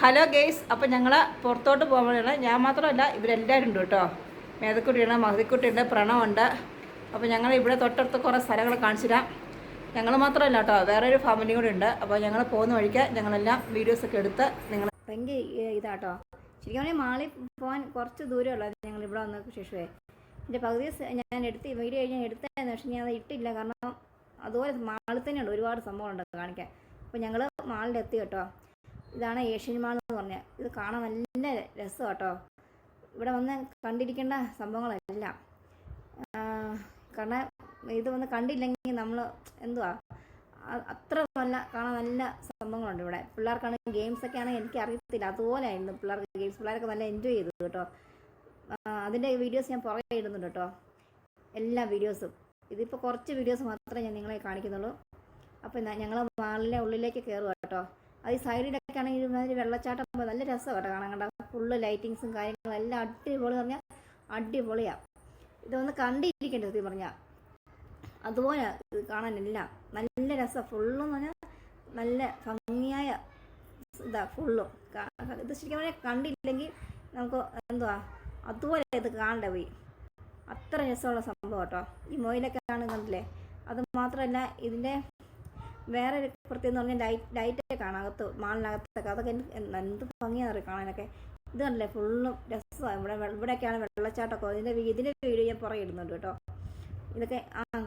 Hello guys, അപ്പം ഞങ്ങൾ പുറത്തോട്ട് പോകുമ്പോഴാണ്. ഞാൻ മാത്രമല്ല, ഇവരെല്ലാവരും ഉണ്ട് കേട്ടോ. മേതക്കുട്ടിയുണ്ട്, മഹതിക്കുട്ടിയുണ്ട്, പ്രണവുണ്ട്. അപ്പോൾ ഞങ്ങൾ ഇവിടെ തൊട്ടടുത്ത് കുറേ സ്ഥലങ്ങൾ കാണിച്ചു തരാം. ഞങ്ങൾ മാത്രമല്ല കേട്ടോ, വേറെ ഒരു ഫാമിലി കൂടി ഉണ്ട്. അപ്പോൾ ഞങ്ങൾ പോകുന്ന വഴിക്ക് ഞങ്ങളെല്ലാം വീഡിയോസൊക്കെ എടുത്ത് നിങ്ങൾ ഭയങ്കര ഇതാട്ടോ. ശരിക്കും പറഞ്ഞാൽ മാളിൽ പോകാൻ കുറച്ച് ദൂരമുള്ളത് ഞങ്ങൾ ഇവിടെ വന്നതിന് ശേഷമേ. എൻ്റെ പകുതി ഞാൻ വീഡിയോ കഴിഞ്ഞ് എടുത്തതെന്ന് പക്ഷേ ഞാൻ അത് ഇട്ടില്ല. കാരണം അതുപോലെ മാളിൽ തന്നെയുണ്ട് ഒരുപാട് സംഭവമുണ്ട് കാണിക്കാൻ. അപ്പോൾ ഞങ്ങൾ മാളിൽ എത്തി കേട്ടോ. ഇതാണ് ഏഷ്യൻ മാൾ എന്ന് പറഞ്ഞാൽ. ഇത് കാണാൻ നല്ല രസം കേട്ടോ. ഇവിടെ വന്ന് കണ്ടിരിക്കേണ്ട സംഭവങ്ങളെല്ലാം. കാരണം ഇത് വന്ന് കണ്ടില്ലെങ്കിൽ നമ്മൾ എന്തുവാ, അത്ര നല്ല കാണാൻ നല്ല സംഭവങ്ങളുണ്ട് ഇവിടെ. പിള്ളേർക്കാണെങ്കിൽ ഗെയിംസൊക്കെ ആണെങ്കിൽ എനിക്ക് അറിയത്തില്ല, അതുപോലെ ആയിരുന്നു പിള്ളേർക്ക് ഗെയിംസ്. പിള്ളേരൊക്കെ നല്ല എൻജോയ് ചെയ്തു കേട്ടോ. അതിൻ്റെ വീഡിയോസ് ഞാൻ പുറകെ ഇടുന്നുണ്ട് കേട്ടോ, എല്ലാ വീഡിയോസും. ഇതിപ്പോൾ കുറച്ച് വീഡിയോസ് മാത്രമേ ഞാൻ നിങ്ങളെ കാണിക്കുന്നുള്ളൂ. അപ്പോൾ ഞങ്ങൾ മാളിലെ ഉള്ളിലേക്ക് കയറുക കേട്ടോ. അത് ഈ സൈഡിലൊക്കെ ആണെങ്കിൽ ഒരു വെള്ളച്ചാട്ടം നല്ല രസമാണ് കേട്ടോ കാണാൻ. കണ്ട ഫുള്ള് ലൈറ്റിങ്സും കാര്യങ്ങളും എല്ലാം അടിപൊളി പറഞ്ഞാൽ അടിപൊളിയാണ്. ഇതൊന്ന് കണ്ടിരിക്കേണ്ടത് സത്യം പറഞ്ഞാൽ. അതുപോലെ ഇത് കാണാനെല്ലാം നല്ല രസമാണ്. ഫുള്ളെന്ന് പറഞ്ഞാൽ നല്ല ഭംഗിയായ ഇതാ ഫുള്ളും. ഇത് ശരിക്കും പറഞ്ഞാൽ കണ്ടില്ലെങ്കിൽ നമുക്ക് എന്തുവാ, അതുപോലെ ഇത് കാണണ്ട പോയി. അത്ര രസമുള്ള സംഭവം കേട്ടോ. ഈ മൊയിലൊക്കെ കാണുന്നുണ്ടല്ലേ. അത് മാത്രമല്ല ഇതിൻ്റെ വേറെ ഒരു പ്രത്യേകത എന്ന് പറഞ്ഞാൽ ലൈറ്റൊക്കെ കാണാം അകത്ത്, മാളിനകത്തൊക്കെ. അതൊക്കെ എന്ത് ഭംഗിയാണെന്ന് അറിയാം കാണാനൊക്കെ. ഇത് കണ്ടല്ലേ ഫുള്ളും രസമാണ്. ഇവിടെയൊക്കെയാണ് വെള്ളച്ചാട്ടമൊക്കെ. ഇതിൻ്റെ വീഡിയോ ഞാൻ പുറകെ ഇടുന്നുണ്ട് കേട്ടോ. ഇതൊക്കെ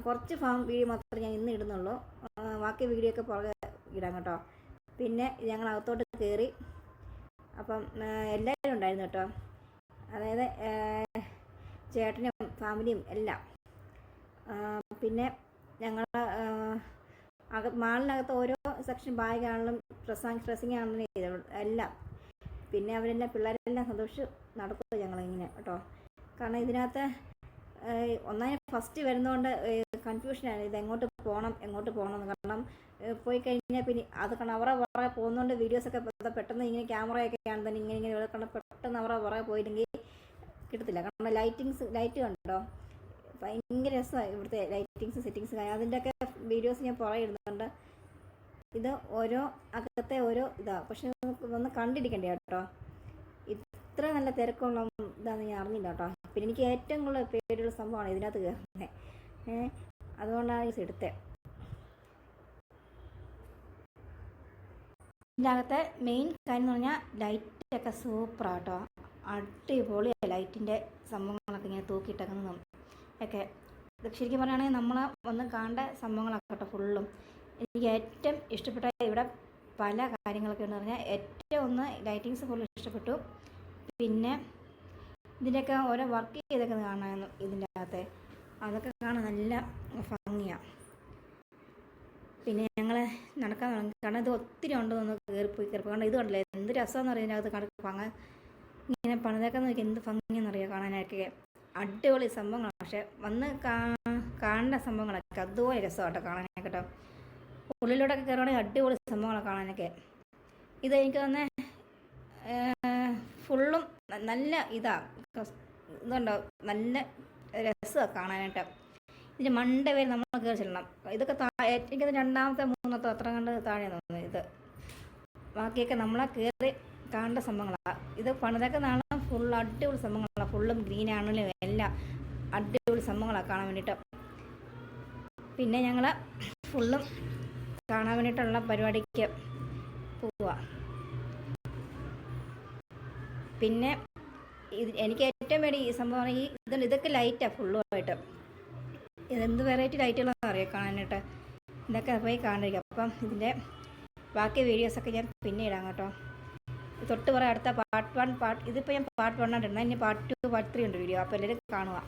കുറച്ച് വീഡിയോ മാത്രമേ ഞാൻ ഇന്ന് ഇടുന്നുള്ളൂ. ബാക്കി വീഡിയോ ഒക്കെ പുറകെ ഇടാം കേട്ടോ. പിന്നെ ഞങ്ങൾ അകത്തോട്ട് കയറി. അപ്പം എല്ലാവരും ഉണ്ടായിരുന്നു കേട്ടോ. അതായത് ചേട്ടനും ഫാമിലിയും എല്ലാം. പിന്നെ ഞങ്ങൾ മാളിനകത്ത് ഓരോ സെക്ഷൻ ബാഗാണെങ്കിലും ഡ്രസ്സിങ് ആണെങ്കിലും എല്ലാം. പിന്നെ അവരെല്ലാം പിള്ളേരെല്ലാം സന്തോഷിച്ച് നടക്കുക ഞങ്ങളിങ്ങനെ കേട്ടോ. കാരണം ഇതിനകത്ത് ഒന്നാമത് ഫസ്റ്റ് വരുന്നതുകൊണ്ട് കൺഫ്യൂഷനാണ്, ഇത് എങ്ങോട്ട് പോകണം എന്ന്. കാരണം പോയി കഴിഞ്ഞാൽ പിന്നെ അത് കാരണം അവരെ പുറകെ പോകുന്നതുകൊണ്ട് വീഡിയോസൊക്കെ പെട്ടെന്ന് ഇങ്ങനെ ക്യാമറയൊക്കെ ആണെന്ന് തന്നെ ഇങ്ങനെ കാരണം പെട്ടെന്ന് അവരെ പുറകെ പോയില്ലെങ്കിൽ കിട്ടത്തില്ല. കാരണം ലൈറ്റ് കണ്ടോ, ഭയങ്കര രസമാണ് ഇവിടുത്തെ ലൈറ്റിങ്സ് സെറ്റിങ്സ്. അതിൻ്റെയൊക്കെ വീഡിയോസ് ഞാൻ പുറകെ ഇടുന്നുണ്ട്. ഇത് ഓരോ അകത്തെ ഓരോ ഇതാണ്. പക്ഷെ നമുക്ക് ഒന്ന് കണ്ടിരിക്കണ്ടേ കേട്ടോ. ഇത്ര നല്ല തിരക്കുള്ള ഇതാണെന്ന് ഞാൻ അറിഞ്ഞില്ല കേട്ടോ. പിന്നെ എനിക്ക് ഏറ്റവും കൂടുതൽ പേരുള്ള സംഭവമാണ് ഇതിനകത്ത് കയറുന്നത്. അതുകൊണ്ടാണ് ഇത് എടുത്തത്. ഇതിൻ്റെ അകത്തെ മെയിൻ കാര്യം എന്ന് പറഞ്ഞാൽ ലൈറ്റൊക്കെ സൂപ്പറാട്ടോ. അടിപൊളിയാണ് ലൈറ്റിൻ്റെ സംഭവങ്ങളൊക്കെ ഇങ്ങനെ തൂക്കിയിട്ടേക്കുന്നതും ഒക്കെ. ഇതൊക്കെ ശരിക്കും പറയുകയാണെങ്കിൽ നമ്മൾ വന്ന് കാണേണ്ട സംഭവങ്ങളൊക്കെ കേട്ടോ ഫുള്ളും. എനിക്ക് ഏറ്റവും ഇഷ്ടപ്പെട്ട ഇവിടെ പല കാര്യങ്ങളൊക്കെ എന്ന് പറഞ്ഞാൽ ഏറ്റവും ഒന്ന് ലൈറ്റിങ്സ് ഫുള്ള് ഇഷ്ടപ്പെട്ടു. പിന്നെ ഇതിൻ്റെയൊക്കെ ഓരോ വർക്ക് ചെയ്തൊക്കെ കാണാമായിരുന്നു ഇതിൻ്റെ അകത്തെ. അതൊക്കെ കാണാൻ നല്ല ഭംഗിയാണ്. പിന്നെ ഞങ്ങൾ നടക്കാൻ തുടങ്ങി. കാരണം ഇത് ഒത്തിരി ഉണ്ടെന്ന് കയറിപ്പോയി. കാരണം ഇത് കണ്ടില്ലേ എന്ത് രസമെന്ന് അറിയാം ഇതിൻ്റെ അകത്ത് ഭംഗി. ഇങ്ങനെ പണിതൊക്കെ നോക്കി എന്ത് ഭംഗിയെന്നറിയാം കാണാനൊക്കെ. അടിപൊളി സംഭവങ്ങളാണ്. പക്ഷെ വന്ന് കാണേണ്ട സംഭവങ്ങളൊക്കെ അതുപോലെ രസമാട്ടോ കാണാനൊക്കെ കേട്ടോ. ഉള്ളിലൂടെയൊക്കെ കയറുകയാണെങ്കിൽ അടിപൊളി സംഭവങ്ങളൊക്കെ കാണാനൊക്കെ. ഇത് എനിക്ക് തന്നെ ഫുള്ളും നല്ല ഇതുണ്ടോ, നല്ല രസമാണ് കാണാനായിട്ട്. ഇതിൻ്റെ മണ്ട വരെ നമ്മൾ കയറി ചെല്ലണം. ഇതൊക്കെ എനിക്കത് രണ്ടാമത്തെ മൂന്നത്തെ അത്ര കണ്ട് താഴെ തോന്നുന്നത്. ഇത് ബാക്കിയൊക്കെ നമ്മളെ കയറി കാണേണ്ട സംഭവങ്ങളാണ്. ഇത് പണിതൊക്കെ കാണാൻ ഫുൾ അടിപൊളി സംഭവങ്ങളാണ്. ഫുള്ളും ഗ്രീൻ ആണെങ്കിലും എല്ലാം അടിപൊളി സംഭവങ്ങളാണ് കാണാൻ വേണ്ടിയിട്ട്. പിന്നെ ഞങ്ങൾ ഫുള്ളും കാണാൻ വേണ്ടിയിട്ടുള്ള പരിപാടിക്ക് പോവുക. പിന്നെ എനിക്ക് ഏറ്റവും വേണ്ടി ഈ സംഭവം ഇതൊക്കെ ലൈറ്റാണ് ഫുള്ളുമായിട്ട്. ഇതെന്ത് വെറൈറ്റി ലൈറ്റുകളാണെന്ന് അറിയാം കാണാനായിട്ട്. ഇതൊക്കെ പോയി കാണിരിക്കും. അപ്പം ഇതിൻ്റെ ബാക്കി വീഡിയോസൊക്കെ ഞാൻ പിന്നെ ഇടാം കേട്ടോ. തൊട്ട് പറയാം അടുത്ത പാർട്ട് 1 ഇതിപ്പോൾ ഞാൻ പാർട്ട് 1 ആയിട്ടിരുന്നത്. ഇനി പാർട്ട് 2 പാർട്ട് 3 ഉണ്ട് വീഡിയോ. അപ്പോൾ എല്ലാവരും കാണുക.